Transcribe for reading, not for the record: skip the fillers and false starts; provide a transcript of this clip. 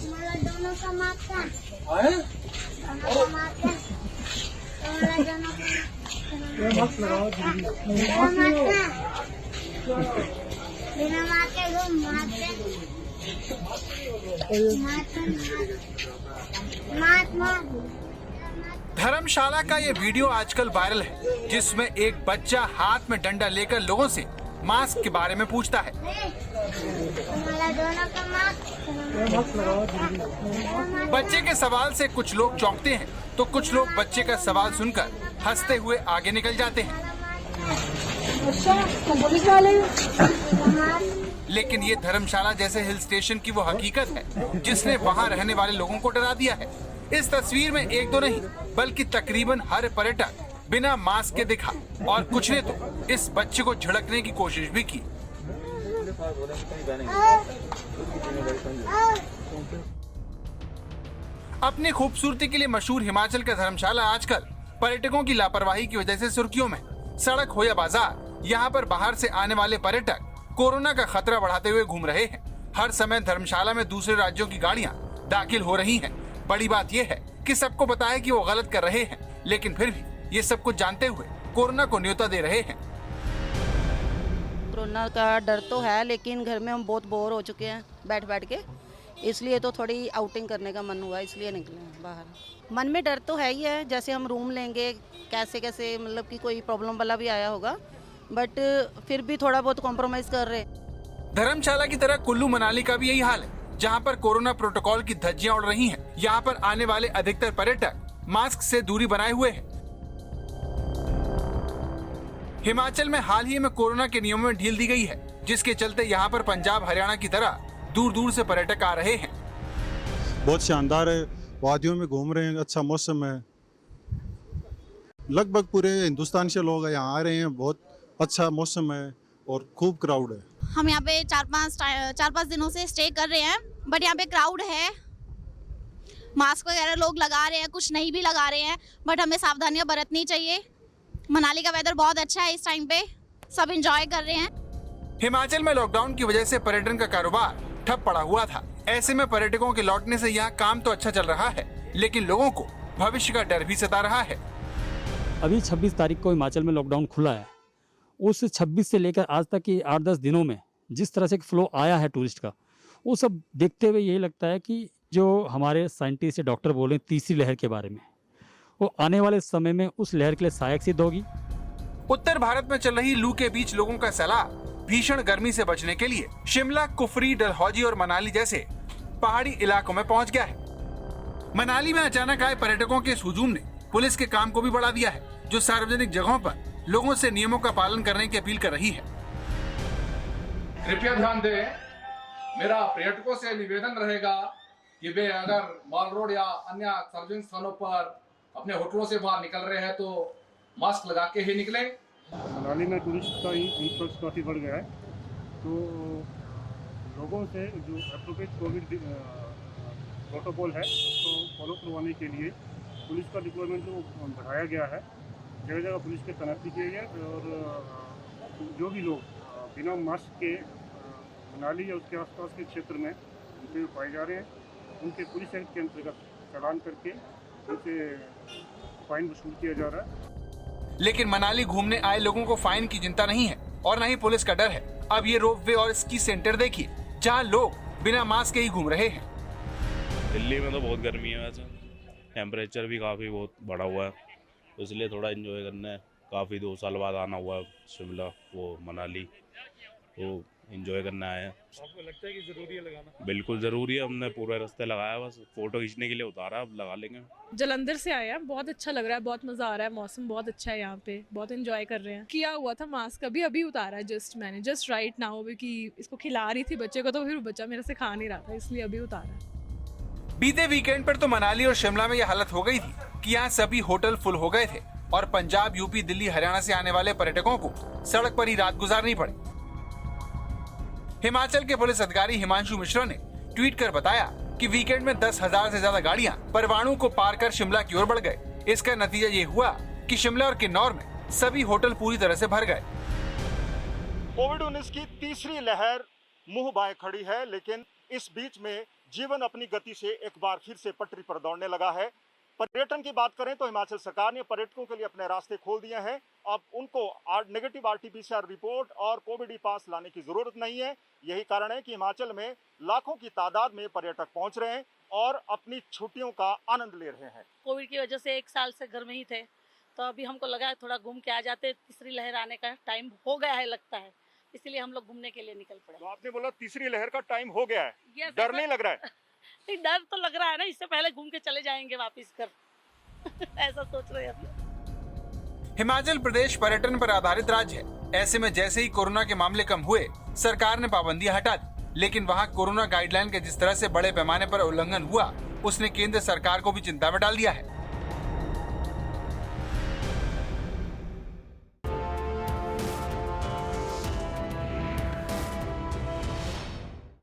तुम्हारा दोनों का मार्क्स है। आए? दोनों का मार्क्स है। तुम्हारा दोनों का मास्क लगाओ जल्दी। मार्क्स है। बिना मार्क्स के घूम मार्क्स है। धर्मशाला का ये वीडियो आजकल वायरल है, जिसमें एक बच्चा हाथ में डंडा लेकर लोगों से मास्क के बारे में पूछता है। बच्चे के सवाल से कुछ लोग चौंकते हैं, तो कुछ लोग बच्चे का सवाल सुनकर हंसते हुए आगे निकल जाते हैं। लेकिन ये धर्मशाला जैसे हिल स्टेशन की वो हकीकत है, जिसने वहाँ रहने वाले लोगों को डरा दिया है। इस तस्वीर में एक दो नहीं, बल्कि तकरीबन हर पर्यटक बिना मास्क के दिखा, और कुछ ने तो इस बच्चे को झड़कने की कोशिश भी की। अपनी खूबसूरती के लिए मशहूर हिमाचल का धर्मशाला आजकल पर्यटकों की लापरवाही की वजह से सुर्खियों में। सड़क हो या बाजार, यहाँ पर बाहर से आने वाले पर्यटक कोरोना का खतरा बढ़ाते हुए घूम रहे हैं। हर समय धर्मशाला में दूसरे राज्यों की गाड़ियाँ दाखिल हो रही हैं। बड़ी बात यह है कि सबको पता है कि वो गलत कर रहे हैं, लेकिन फिर भी ये सब कुछ जानते हुए कोरोना को न्योता दे रहे हैं। कोरोना का डर तो है, लेकिन घर में हम बहुत बोर हो चुके हैं बैठ बैठ के, इसलिए तो थोड़ी आउटिंग करने का मन हुआ, इसलिए निकले हैं बाहर। मन में डर तो है ही है, जैसे हम रूम लेंगे कैसे कैसे, मतलब कि कोई प्रॉब्लम वाला भी आया होगा, बट फिर भी थोड़ा बहुत कॉम्प्रोमाइज कर रहे हैं। धर्मशाला की तरह कुल्लू मनाली का भी यही हाल है, जहाँ पर कोरोना प्रोटोकॉल की धज्जियां उड़ रही हैं। यहाँ पर आने वाले अधिकतर पर्यटक मास्क से दूरी बनाए हुए हैं। हिमाचल में हाल ही में कोरोना के नियमों में ढील दी गई है, जिसके चलते यहाँ पर पंजाब हरियाणा की तरह दूर दूर से पर्यटक आ रहे हैं। बहुत शानदार है, वादियों में घूम रहे हैं, अच्छा मौसम है। लगभग पूरे हिंदुस्तान से लोग यहाँ आ रहे हैं, बहुत अच्छा मौसम है और खूब क्राउड है। हम यहाँ पे 4-5 दिनों से स्टे कर रहे हैं, बट यहाँ पे क्राउड है। मास्क वगैरह लोग लगा रहे हैं, कुछ नहीं भी लगा रहे हैं, बट हमें सावधानियां बरतनी चाहिए। मनाली का वेदर बहुत अच्छा है, इस टाइम पे सब एंजॉय कर रहे हैं। हिमाचल में लॉकडाउन की वजह से पर्यटन का कारोबार ठप पड़ा हुआ था। ऐसे में पर्यटकों के लौटने से यहाँ काम तो अच्छा चल रहा है, लेकिन लोगों को भविष्य का डर भी सता रहा है। अभी 26 तारीख को हिमाचल में लॉकडाउन खुला है। उस 26 से लेकर आज तक की 8-10 दिनों में जिस तरह से फ्लो आया है टूरिस्ट का, वो सब देखते हुए यही लगता है कि जो हमारे साइंटिस्ट या डॉक्टर बोले तीसरी लहर के बारे में, वो आने वाले समय में उस लहर के लिए सहायक सिद्ध होगी। उत्तर भारत में चल रही लू के बीच लोगों का सैलाब भीषण गर्मी से बचने के लिए शिमला, कुफरी, डलहौजी और मनाली जैसे पहाड़ी इलाकों में पहुंच गया है। मनाली में अचानक आए पर्यटकों के इस हुजूम ने पुलिस के काम को भी बढ़ा दिया है, जो सार्वजनिक जगहों पर लोगों से नियमों का पालन करने की अपील कर रही है। कृपया ध्यान दें, मेरा पर्यटकों से निवेदन रहेगा कि वे अगर मॉल रोड या अन्य सार्वजनिक स्थानों पर अपने होटलों से बाहर निकल रहे हैं तो मास्क लगा के ही निकलें। मनाली में टूरिस्ट का इन्फ्लक्स काफ़ी बढ़ गया है, तो लोगों से जो एप्रोप्रिएट कोविड प्रोटोकॉल है उसको फॉलो करवाने के लिए पुलिस का डिप्लॉयमेंट जो बढ़ाया गया है, जगह जगह पुलिस की तैनाती की गई है, और जो भी लोग बिना मास्क के मनाली या उसके आसपास के क्षेत्र में उनके पाए जा रहे हैं, उनके पुलिस एक्ट के अंतर्गत चालान करके उनसे फाइन वसूल किया जा रहा है। लेकिन मनाली घूमने आए लोगों को फाइन की चिंता नहीं है और न ही पुलिस का डर है। अब ये रोपवे और स्की सेंटर देखिए, जहाँ लोग बिना मास्क के ही घूम रहे हैं। दिल्ली में तो बहुत गर्मी है, वैसे टेम्परेचर भी काफ़ी बहुत बढ़ा हुआ है, तो इसलिए थोड़ा एंजॉय करना है। काफ़ी 2 साल बाद आना हुआ है शिमला वो मनाली, तो एंजॉय करना आए हैं। आपको लगता है कि जरूरी है लगाना? बिल्कुल ज़रूरी है, हमने पूरे रास्ते लगाया, बस फ़ोटो खींचने के लिए उतारा, अब लगा लेंगे। जलंधर से आए हैं, बहुत अच्छा लग रहा है, बहुत मज़ा आ रहा है, मौसम बहुत अच्छा है, यहाँ पे बहुत एंजॉय कर रहे हैं। किया हुआ था मास्क, अभी उतारा है मैंने जस्ट राइट नाउ, कि इसको खिला रही थी बच्चे को, तो फिर बच्चा मेरे से खा नहीं रहा था, इसलिए अभी उतारा। बीते वीकेंड पर तो मनाली और शिमला में यह हालत हो गई थी कि यहाँ सभी होटल फुल हो गए थे और पंजाब, यूपी, दिल्ली, हरियाणा से आने वाले पर्यटकों को सड़क पर ही रात गुजारनी पड़ी। हिमाचल के पुलिस अधिकारी हिमांशु मिश्रा ने ट्वीट कर बताया कि वीकेंड में 10,000 से ज्यादा गाड़ियां परवाणु को पार कर शिमला की ओर बढ़ गए। इसका नतीजा ये हुआ कि शिमला और किन्नौर में सभी होटल पूरी तरह से भर गए। कोविड-19 की तीसरी लहर मुंह बाए खड़ी है, लेकिन इस बीच में जीवन अपनी गति से एक बार फिर से पटरी पर दौड़ने लगा है। पर्यटन की बात करें तो हिमाचल सरकार ने पर्यटकों के लिए अपने रास्ते खोल दिए हैं। अब उनको नेगेटिव RT-PCR रिपोर्ट और कोविड पास लाने की जरूरत नहीं है। यही कारण है कि हिमाचल में लाखों की तादाद में पर्यटक पहुंच रहे हैं और अपनी छुट्टियों का आनंद ले रहे हैं। कोविड की वजह से 1 साल से घर में ही थे, तो अभी हमको लगा थोड़ा घूम के आ जाते। तीसरी लहर आने का टाइम हो गया है लगता है, इसलिए हम लोग घूमने के लिए निकल पड़े। तो आपने बोला तीसरी लहर का टाइम हो गया है, Yes, डर नहीं लग रहा है? नहीं, डर तो लग रहा है ना, इससे पहले घूम के चले जाएंगे वापस कर ऐसा सोच रहे हैं। हिमाचल प्रदेश पर्यटन पर आधारित राज्य है। ऐसे में जैसे ही कोरोना के मामले कम हुए, सरकार ने पाबंदियां हटा दी। लेकिन वहां कोरोना गाइडलाइन के जिस तरह से बड़े पैमाने पर उल्लंघन हुआ, उसने केंद्र सरकार को भी चिंता में डाल दिया है।